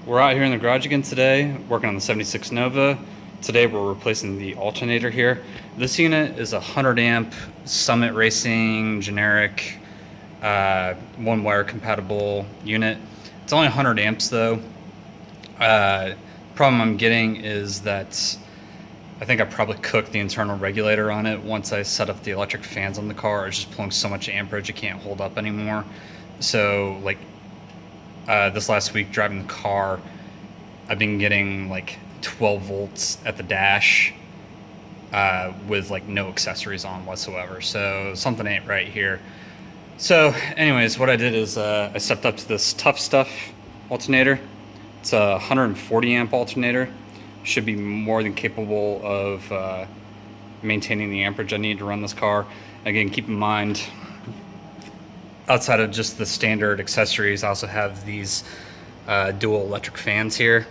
We're out here in the garage again today, working on the 76 Nova. Today we're replacing the alternator here. This unit is a 100 amp Summit Racing generic one wire compatible unit. It's only 100 amps though. Problem I'm getting is that I think I probably cooked the internal regulator on it once I set up the electric fans on the car. It's just pulling so much amperage it can't hold up anymore. So like this last week driving the car, I've been getting like 12 volts at the dash with like no accessories on whatsoever. So something ain't right here. So anyways, what I did is I stepped up to this Tough Stuff alternator. It's a 140 amp alternator. Should be more than capable of maintaining the amperage I need to run this car. Again, keep in mind, outside of just the standard accessories, I also have these dual electric fans here.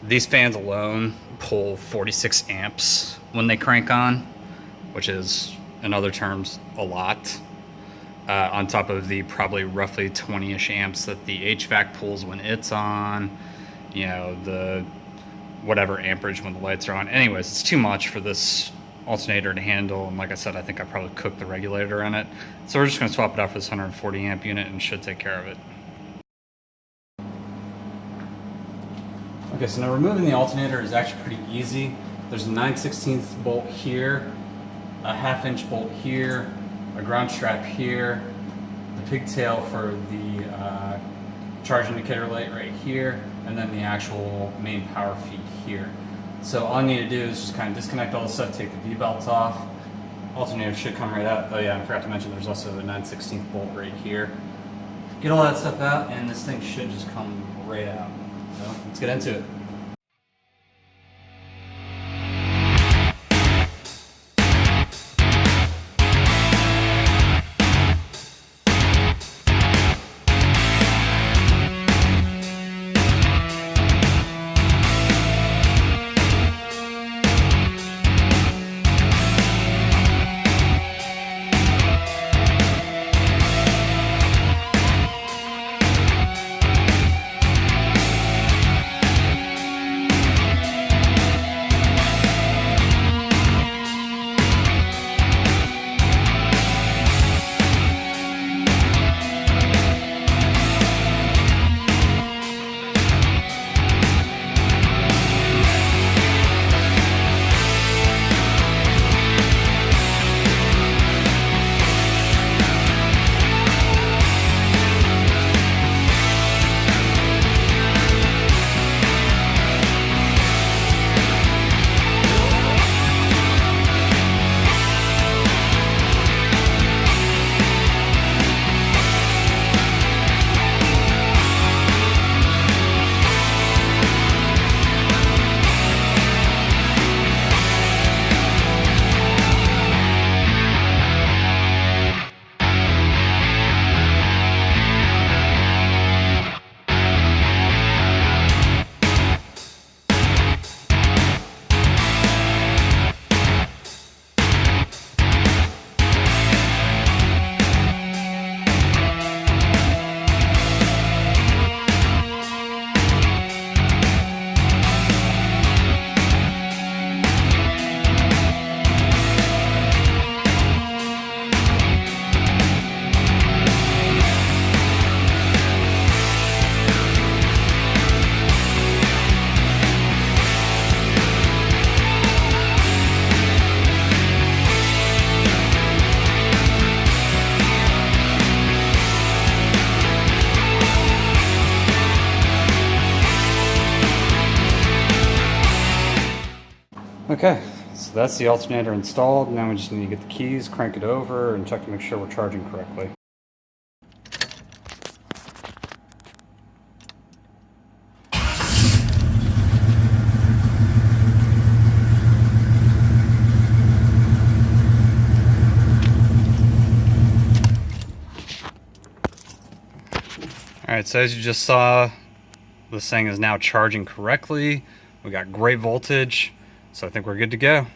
These fans alone pull 46 amps when they crank on, which is, in other terms, a lot. On top of the probably roughly 20-ish amps that the HVAC pulls when it's on, you know, the whatever amperage when the lights are on. Anyways, it's too much for this alternator to handle, and like I said, I think I probably cooked the regulator on it. So we're just going to swap it out for this 140 amp unit and should take care of it. Okay, so now removing the alternator is actually pretty easy. There's a 9/16 bolt here, a 1/2 inch bolt here, a ground strap here, the pigtail for the charge indicator light right here, and then the actual main power feed here. So all I need to do is just kind of disconnect all the stuff, take the V-belt off. Alternator should come right out. Oh yeah, I forgot to mention there's also a 9/16 bolt right here. Get all that stuff out and this thing should just come right out. So let's get into it. Okay, so that's the alternator installed. Now we just need to get the keys, crank it over, and check to make sure we're charging correctly. Alright, so as you just saw, this thing is now charging correctly. We got great voltage. So I think we're good to go.